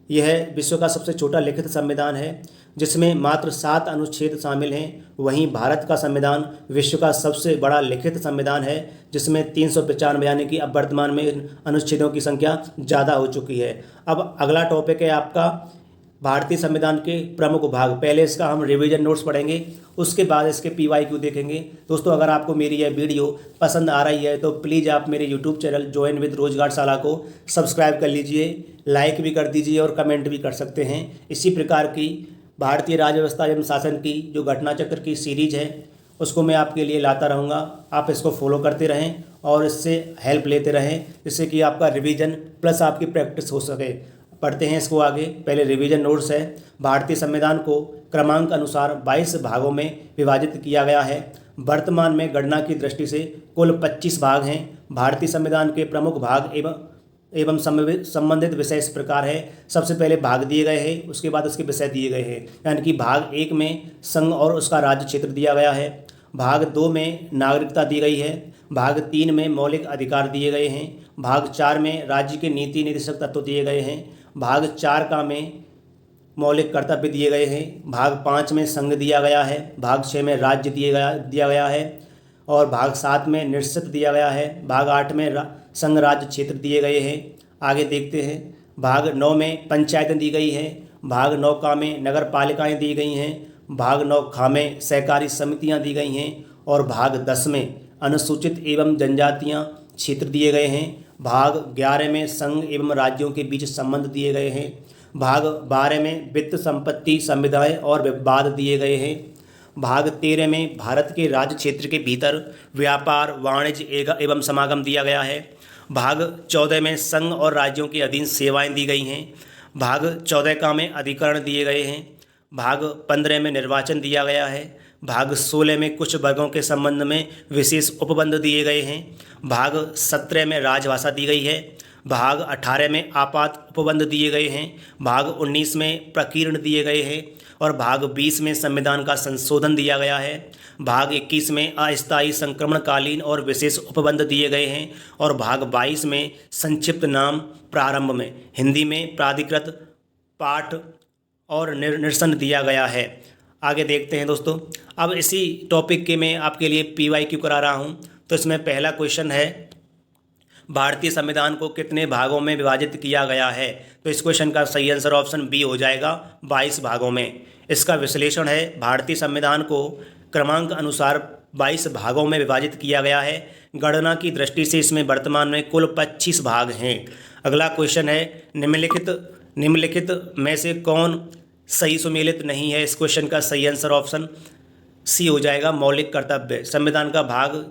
S1: यह विश्व का सबसे छोटा लिखित संविधान है जिसमें मात्र 7 अनुच्छेद शामिल हैं। वहीं भारत का संविधान विश्व का सबसे बड़ा लिखित संविधान है जिसमें 395 यानी कि अब वर्तमान में अनुच्छेदों की संख्या ज़्यादा हो चुकी है। अब अगला टॉपिक है आपका भारतीय संविधान के प्रमुख भाग। पहले इसका हम रिवीजन नोट्स पढ़ेंगे, उसके बाद इसके PYQ देखेंगे। दोस्तों, अगर आपको मेरी यह वीडियो पसंद आ रही है तो प्लीज़ आप मेरे यूट्यूब चैनल ज्वाइन विद रोजगारशाला को सब्सक्राइब कर लीजिए, लाइक भी कर दीजिए और कमेंट भी कर सकते हैं। इसी प्रकार की भारतीय राज्य व्यवस्था एवं शासन की जो घटना चक्र की सीरीज है उसको मैं आपके लिए लाता रहूँगा। आप इसको फॉलो करते रहें और इससे हेल्प लेते रहें जिससे कि आपका रिवीजन प्लस आपकी प्रैक्टिस हो सके। पढ़ते हैं इसको आगे। पहले रिवीजन नोट्स है। भारतीय संविधान को क्रमांक अनुसार 22 भागों में विभाजित किया गया है। वर्तमान में गणना की दृष्टि से कुल 25 भाग हैं। भारतीय संविधान के प्रमुख भाग एवं संबंधित विषय इस प्रकार है। सबसे पहले भाग दिए गए हैं, उसके बाद उसके विषय दिए गए हैं। यानी कि भाग 1 में संघ और उसका राज्य क्षेत्र दिया गया है। भाग 2 में नागरिकता दी गई है। भाग 3 में मौलिक अधिकार दिए गए हैं। भाग 4 में राज्य के नीति निर्देशक तत्व दिए गए हैं। भाग 4 का में मौलिक कर्तव्य दिए गए हैं। भाग 5 में संघ दिया गया है। भाग 6 में राज्य दिया गया है और भाग 7 में निश्चित दिया गया है। भाग 8 में संघ राज्य क्षेत्र दिए गए हैं। आगे देखते हैं। भाग 9 में पंचायतें दी गई हैं। भाग 9 का में नगर पालिकाएँ दी गई हैं। भाग 9 खा में सहकारी समितियाँ दी गई हैं और भाग 10 में अनुसूचित एवं जनजातियाँ क्षेत्र दिए गए हैं। भाग 11 में संघ एवं राज्यों के बीच संबंध दिए गए हैं। भाग 12 में वित्त संपत्ति संविधाएँ और विवाद दिए गए हैं। भाग 13 में भारत के राज्य क्षेत्र के भीतर व्यापार वाणिज्य एवं समागम दिया गया है। भाग 14 में संघ और राज्यों के अधीन सेवाएं दी गई हैं। भाग 14 का में अधिकरण दिए गए हैं। भाग 15 में निर्वाचन दिया गया है। भाग 16 में कुछ वर्गों के संबंध में विशेष उपबंध दिए गए हैं। भाग 17 में राजभाषा दी गई है। भाग 18 में आपात उपबंध दिए गए हैं। भाग 19 में प्रकीर्ण दिए गए हैं और भाग 20 में संविधान का संशोधन दिया गया है। भाग 21 में अस्थायी संक्रमणकालीन और विशेष उपबंध दिए गए हैं और भाग 22 में संक्षिप्त नाम प्रारंभ में हिंदी में प्राधिकृत पाठ और निरसन दिया गया है। आगे देखते हैं दोस्तों। अब इसी टॉपिक के मैं आपके लिए PYQ करा रहा हूँ। तो इसमें पहला क्वेश्चन है, भारतीय संविधान को कितने भागों में विभाजित किया गया है? तो इस क्वेश्चन का सही आंसर ऑप्शन बी हो जाएगा, 22 भागों में। इसका विश्लेषण है, भारतीय संविधान को क्रमांक अनुसार 22 भागों में विभाजित किया गया है। गणना की दृष्टि से इसमें वर्तमान में कुल 25 भाग हैं। अगला क्वेश्चन है, निम्नलिखित में से कौन सही सुमेलित नहीं है? इस क्वेश्चन का सही आंसर ऑप्शन सी हो जाएगा, मौलिक कर्तव्य। संविधान का भाग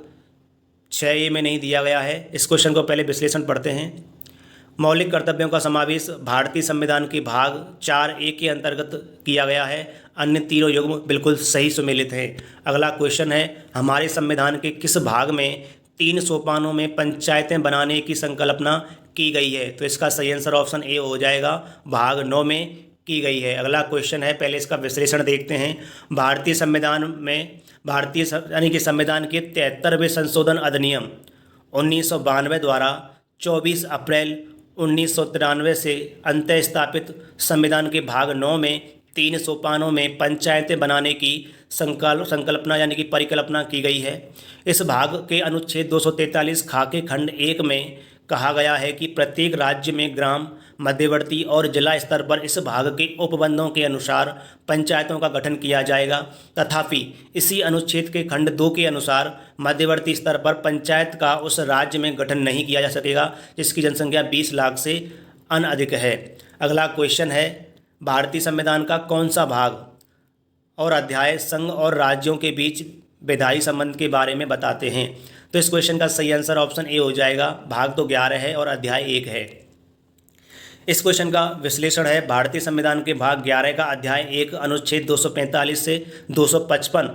S1: 6A में नहीं दिया गया है। इस क्वेश्चन को पहले विश्लेषण पढ़ते हैं। मौलिक कर्तव्यों का समावेश भारतीय संविधान के भाग 4A के अंतर्गत किया गया है। अन्य तीनों युग्म बिल्कुल सही सुमेलित हैं। अगला क्वेश्चन है, हमारे संविधान के किस भाग में 3 सोपानों में पंचायतें बनाने की संकल्पना की गई है? तो इसका सही आंसर ऑप्शन ए हो जाएगा, भाग 9 में की गई है। अगला क्वेश्चन है, पहले इसका विश्लेषण देखते हैं। भारतीय संविधान के 73वें संशोधन अधिनियम 1992 द्वारा 24 अप्रैल 1993 से अंतः स्थापित संविधान के भाग 9 में 3 सोपानों में पंचायतें बनाने की संकल्पना यानी कि परिकल्पना की गई है। इस भाग के अनुच्छेद 243 खाके खंड 1 में कहा गया है कि प्रत्येक राज्य में ग्राम, मध्यवर्ती और जिला स्तर पर इस भाग के उपबंधों के अनुसार पंचायतों का गठन किया जाएगा। तथापि इसी अनुच्छेद के खंड 2 के अनुसार मध्यवर्ती स्तर पर पंचायत का उस राज्य में गठन नहीं किया जा सकेगा जिसकी जनसंख्या 20 लाख से अधिक है। अगला क्वेश्चन है, भारतीय संविधान का कौन सा भाग और अध्याय संघ और राज्यों के बीच विधायी संबंध के बारे में बताते हैं? तो इस क्वेश्चन का सही आंसर ऑप्शन ए हो जाएगा, भाग तो 11 है और अध्याय 1 है। इस क्वेश्चन का विश्लेषण है, भारतीय संविधान के भाग 11 का अध्याय 1 अनुच्छेद 245 से 255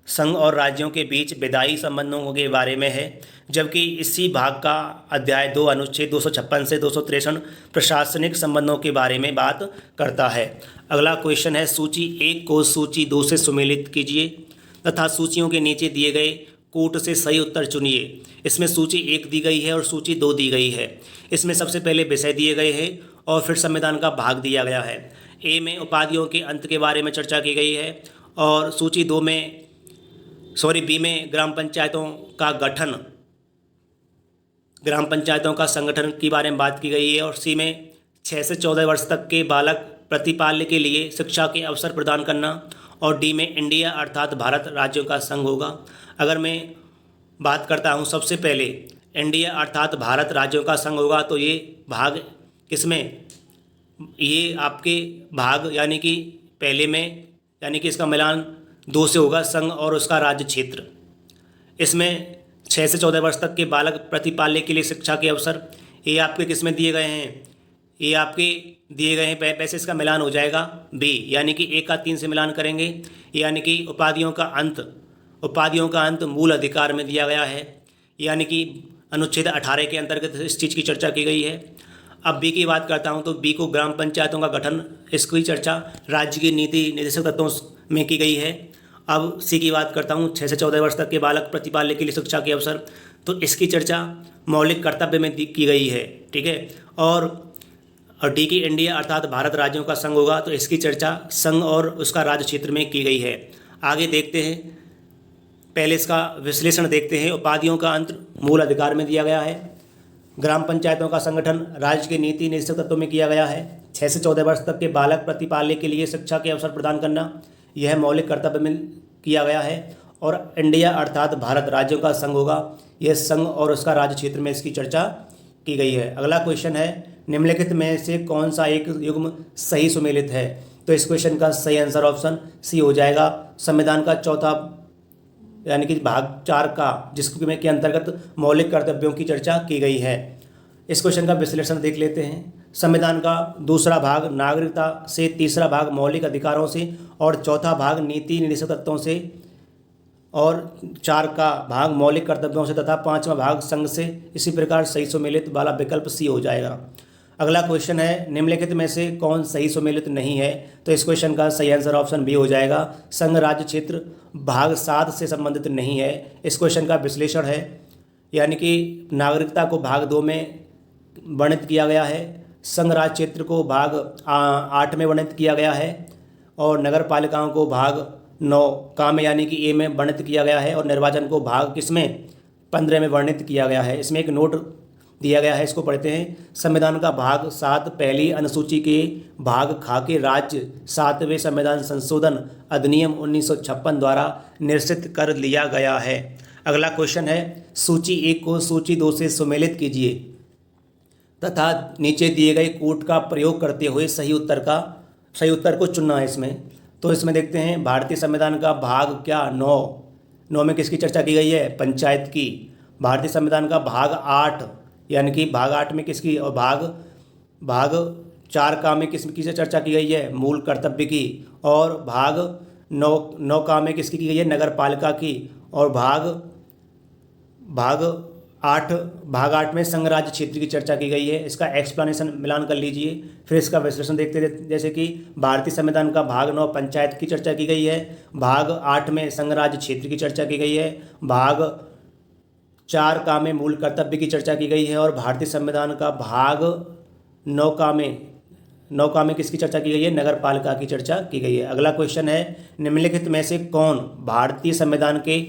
S1: संघ और राज्यों के बीच विधायी संबंधों के बारे में है, जबकि इसी भाग का अध्याय 2 अनुच्छेद 256 से 263 प्रशासनिक संबंधों के बारे में बात करता है। अगला क्वेश्चन है, सूची 1 को सूची 2 से सुमेलित कीजिए तथा सूचियों के नीचे दिए गए कूट से सही उत्तर चुनिए। इसमें सूची 1 दी गई है और सूची 2 दी गई है। इसमें सबसे पहले विषय दिए गए हैं और फिर संविधान का भाग दिया गया है। ए में उपाधियों के अंत के बारे में चर्चा की गई है और सूची बी में ग्राम पंचायतों का गठन, ग्राम पंचायतों का संगठन के बारे में बात की गई है और सी में 6 से 14 वर्ष तक के बालक प्रतिपाल्य के लिए शिक्षा के अवसर प्रदान करना और डी में इंडिया अर्थात भारत राज्यों का संघ होगा। अगर मैं बात करता हूँ सबसे पहले इंडिया अर्थात भारत राज्यों का संघ होगा, तो ये भाग किसमें, ये आपके भाग यानी कि पहले में, यानी कि इसका मिलान 2 से होगा, संघ और उसका राज्य क्षेत्र। इसमें 6 से 14 वर्ष तक के बालक प्रतिपाल्य के लिए शिक्षा के अवसर, ये आपके किसमें दिए गए हैं, ये आपके दिए गए हैं, वैसे इसका मिलान हो जाएगा बी, यानी कि 1 का 3 से मिलान करेंगे, यानी कि उपाधियों का अंत मूल अधिकार में दिया गया है, यानी कि अनुच्छेद 18 के अंतर्गत इस चीज़ की चर्चा की गई है। अब बी की बात करता हूँ तो बी को ग्राम पंचायतों का गठन, इसकी चर्चा राज्य की नीति निर्देशक तत्वों में की गई है। अब सी की बात करता हूँ 6 से 14 वर्ष तक के बालक प्रतिपाल्य के लिए शिक्षा के अवसर, तो इसकी चर्चा मौलिक कर्तव्य में की गई है, ठीक है। और डी की इंडिया अर्थात भारत राज्यों का संघ होगा, तो इसकी चर्चा संघ और उसका राज्य क्षेत्र में की गई है। आगे देखते हैं, पहले इसका विश्लेषण देखते हैं। उपाधियों का अंत मूल अधिकार में दिया गया है, ग्राम पंचायतों का संगठन राज्य के नीति निर्देशक तत्वों में किया गया है, 6 से 14 वर्ष तक के बालक प्रतिपाल्य के लिए शिक्षा के अवसर प्रदान करना, यह मौलिक कर्तव्य में किया गया है। और इंडिया अर्थात भारत राज्यों का संघ होगा, यह संघ और उसका राज्य क्षेत्र में इसकी चर्चा की गई है। अगला क्वेश्चन है, निम्नलिखित में से कौन सा एक युग्म सही सुमेलित है, तो इस क्वेश्चन का सही आंसर ऑप्शन सी हो जाएगा। संविधान का चौथा यानी कि भाग 4 का, जिसमें के अंतर्गत मौलिक कर्तव्यों की चर्चा की गई है। इस क्वेश्चन का विश्लेषण देख लेते हैं। संविधान का दूसरा भाग नागरिकता से, तीसरा भाग मौलिक अधिकारों से और चौथा भाग नीति निर्देशक तत्वों से और 4 का भाग मौलिक कर्तव्यों से तथा 5वां भाग संघ से। इसी प्रकार सही सुमेलित वाला विकल्प सी हो जाएगा। अगला क्वेश्चन है, निम्नलिखित में से कौन सही सुमेलित नहीं है, तो इस क्वेश्चन का सही आंसर ऑप्शन बी हो जाएगा। संघ राज्य क्षेत्र भाग 7 से संबंधित नहीं है। इस क्वेश्चन का विश्लेषण है, यानी कि नागरिकता को भाग 2 में वर्णित किया गया है, संघ राज्य क्षेत्र को भाग 8 में वर्णित किया गया है और नगर पालिकाओं को भाग 9 का में यानी कि ए में वर्णित किया गया है और निर्वाचन को भाग किसमें 15 में वर्णित किया गया है। इसमें एक नोट दिया गया है, इसको पढ़ते हैं। संविधान का भाग 7 पहली अनुसूची के भाग खा के राज्य 7वें संविधान संशोधन अधिनियम 1956 द्वारा निश्चित कर लिया गया है। अगला क्वेश्चन है, सूची 1 को सूची 2 से सुमेलित कीजिए तथा नीचे दिए गए कूट का प्रयोग करते हुए सही उत्तर को चुनना है इसमें। तो इसमें देखते हैं, भारतीय संविधान का भाग क्या 9 में किसकी चर्चा की गई है, पंचायत की। भारतीय संविधान का भाग 8 यानी कि भाग 8 में किसकी, और भाग 4 का में किसकी चर्चा की गई है, मूल कर्तव्य की। और भाग 9 का में किसकी की गई है, नगर पालिका की। और भाग 8 में संघ राज्य क्षेत्र की चर्चा की गई है। इसका एक्सप्लेनेशन मिलान कर लीजिए, फिर इसका विश्लेषण देखते हैं। जैसे कि भारतीय संविधान का भाग 9 पंचायत की चर्चा की गई है, भाग 8 में संघ राज्य क्षेत्र की चर्चा की गई है, भाग 4 का में मूल कर्तव्य की चर्चा की गई है और भारतीय संविधान का भाग 9 का में किसकी चर्चा की गई है, नगर पालिका की चर्चा की गई है। अगला क्वेश्चन है, निम्नलिखित में से कौन भारतीय संविधान के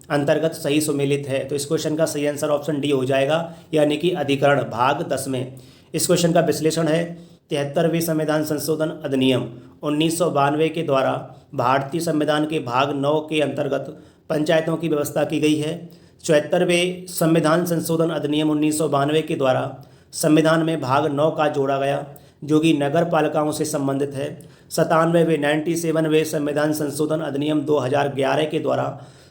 S1: अंतर्गत सही सुमेलित है, तो इस क्वेश्चन का सही आंसर ऑप्शन डी हो जाएगा, यानी कि अधिकरण भाग 10 में। इस क्वेश्चन का विश्लेषण है, 73वें संविधान संशोधन अधिनियम 1992 के द्वारा भारतीय संविधान के भाग 9 के अंतर्गत पंचायतों की व्यवस्था की गई है। 74वें संविधान संशोधन अधिनियम 1992 के द्वारा संविधान में भाग 9 का जोड़ा गया, जो कि नगर पालिकाओं से संबंधित है। 97वें संविधान संशोधन अधिनियम 2011 के द्वारा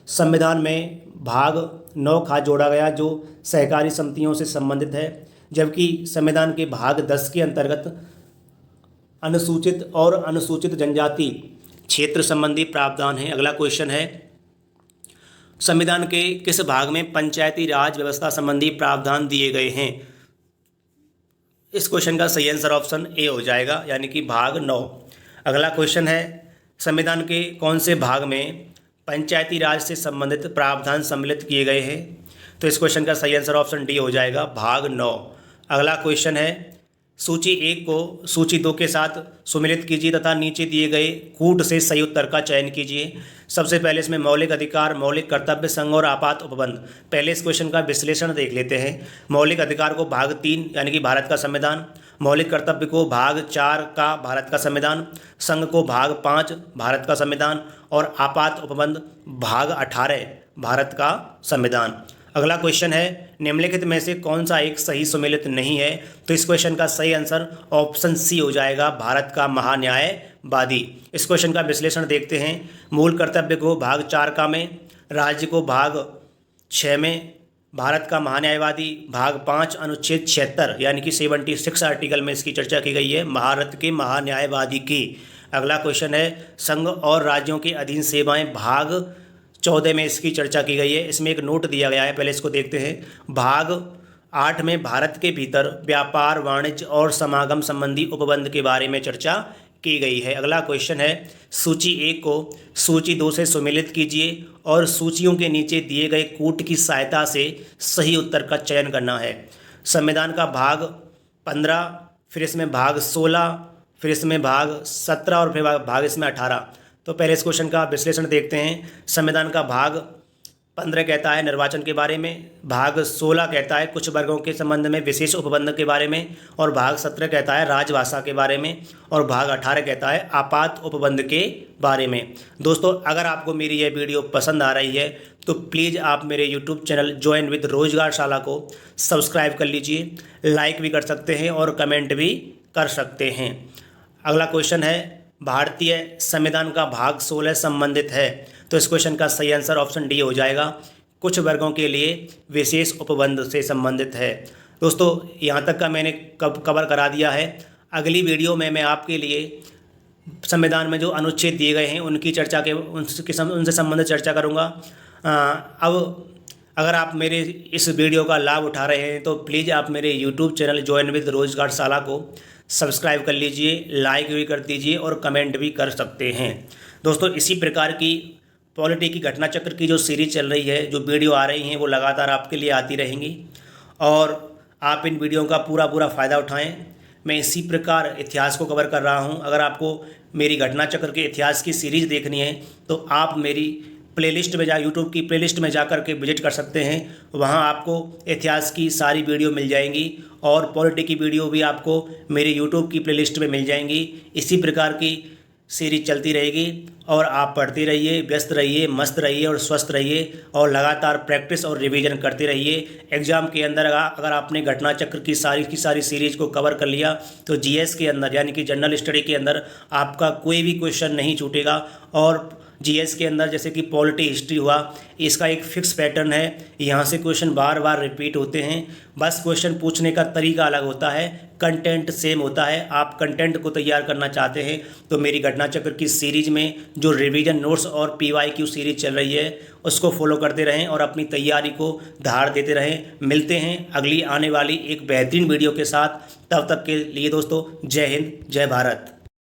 S1: संविधान में भाग 9 का जोड़ा गया, जो सहकारी समितियों से संबंधित है। जबकि संविधान के भाग 10 के अंतर्गत अनुसूचित और अनुसूचित जनजाति क्षेत्र संबंधी प्रावधान है। अगला क्वेश्चन है, संविधान के किस भाग में पंचायती राज व्यवस्था संबंधी प्रावधान दिए गए हैं? इस क्वेश्चन का सही आंसर ऑप्शन ए हो जाएगा, यानी कि भाग 9। अगला क्वेश्चन है, संविधान के कौन से भाग में पंचायती राज से संबंधित प्रावधान सम्मिलित किए गए हैं? तो इस क्वेश्चन का सही आंसर ऑप्शन डी हो जाएगा, भाग 9। अगला क्वेश्चन है, सूची 1 को सूची 2 के साथ सुमेलित कीजिए तथा नीचे दिए गए कूट से सही उत्तर का चयन कीजिए। सबसे पहले इसमें मौलिक अधिकार, मौलिक कर्तव्य, संघ और आपात उपबंध। पहले इस क्वेश्चन का विश्लेषण देख लेते हैं। मौलिक अधिकार को भाग 3 यानी कि भारत का संविधान, मौलिक कर्तव्य को भाग 4 का भारत का संविधान, संघ को भाग 5 भारत का संविधान और आपात उपबंध भाग 18 भारत का संविधान। अगला क्वेश्चन है, निम्नलिखित में से कौन सा एक सही सुमेलित नहीं है? तो इस क्वेश्चन का सही आंसर ऑप्शन सी हो जाएगा, भारत का महान्यायवादी। इस क्वेश्चन का विश्लेषण देखते हैं। मूल कर्तव्य को भाग 4 का में, राज्य को भाग 6 में, भारत का महान्यायवादी भाग 5 अनुच्छेद 76 यानी कि 76 आर्टिकल में इसकी चर्चा की गई है, भारत के महान्यायवादी की। अगला क्वेश्चन है, संघ और राज्यों के अधीन सेवाएं भाग 14 में इसकी चर्चा की गई है। इसमें एक नोट दिया गया है, पहले इसको देखते हैं। भाग 8 में भारत के भीतर व्यापार, वाणिज्य और समागम संबंधी उपबंध के बारे में चर्चा की गई है। अगला क्वेश्चन है, सूची 1 को सूची 2 से सुमेलित कीजिए और सूचियों के नीचे दिए गए कूट की सहायता से सही उत्तर का चयन करना है। संविधान का भाग 15, फिर इसमें भाग 16, फिर इसमें भाग 17 और फिर भाग इसमें 18। तो पहले इस क्वेश्चन का विश्लेषण देखते हैं। संविधान का भाग 15 कहता है निर्वाचन के बारे में, भाग 16 कहता है कुछ वर्गों के संबंध में विशेष उपबंध के बारे में, और भाग 17 कहता है राजभाषा के बारे में, और भाग 18 कहता है आपात उपबंध के बारे में। दोस्तों, अगर आपको मेरी यह वीडियो पसंद आ रही है तो प्लीज़ आप मेरे यूट्यूब चैनल ज्वाइन विद रोजगारशाला को सब्सक्राइब कर लीजिए, लाइक भी कर सकते हैं और कमेंट भी कर सकते हैं। अगला क्वेश्चन है, भारतीय संविधान का भाग 16 संबंधित है। तो इस क्वेश्चन का सही आंसर ऑप्शन डी हो जाएगा, कुछ वर्गों के लिए विशेष उपबंध से संबंधित है। दोस्तों, यहाँ तक का मैंने कवर करा दिया है। अगली वीडियो में मैं आपके लिए संविधान में जो अनुच्छेद दिए गए हैं उनकी चर्चा उनसे संबंधित चर्चा करूँगा। अब अगर आप मेरे इस वीडियो का लाभ उठा रहे हैं तो प्लीज़ आप मेरे यूट्यूब चैनल ज्वाइन विद रोजगारशाला को सब्सक्राइब कर लीजिए, लाइक भी कर दीजिए और कमेंट भी कर सकते हैं। दोस्तों, इसी प्रकार की पॉलिटी की घटना चक्र की जो सीरीज चल रही है, जो वीडियो आ रही हैं, वो लगातार आपके लिए आती रहेंगी और आप इन वीडियो का पूरा फ़ायदा उठाएं। मैं इसी प्रकार इतिहास को कवर कर रहा हूं। अगर आपको मेरी घटना चक्र के इतिहास की सीरीज़ देखनी है तो आप मेरी प्लेलिस्ट में यूट्यूब की प्लेलिस्ट में जाकर के विजिट कर सकते हैं। वहां आपको इतिहास की सारी वीडियो मिल जाएंगी और पॉलिटी की वीडियो भी आपको मेरे यूट्यूब की प्लेलिस्ट में मिल जाएंगी। इसी प्रकार की सीरीज चलती रहेगी और आप पढ़ते रहिए, व्यस्त रहिए, मस्त रहिए और स्वस्थ रहिए और लगातार प्रैक्टिस और रिवीजन करते रहिए। एग्ज़ाम के अंदर अगर आपने घटना चक्र की सारी सीरीज़ को कवर कर लिया तो जीएस के अंदर यानी कि जनरल स्टडी के अंदर आपका कोई भी क्वेश्चन नहीं छूटेगा। और जीएस के अंदर जैसे कि पॉलिटी, हिस्ट्री हुआ, इसका एक फिक्स पैटर्न है, यहाँ से क्वेश्चन बार बार रिपीट होते हैं। बस क्वेश्चन पूछने का तरीका अलग होता है, कंटेंट सेम होता है। आप कंटेंट को तैयार करना चाहते हैं तो मेरी घटना चक्र की सीरीज में जो रिवीजन नोट्स और पीवाईक्यू सीरीज चल रही है उसको फॉलो करते रहें और अपनी तैयारी को धार देते रहें। मिलते हैं अगली आने वाली एक बेहतरीन वीडियो के साथ। तब तक के लिए दोस्तों, जय हिंद, जय भारत।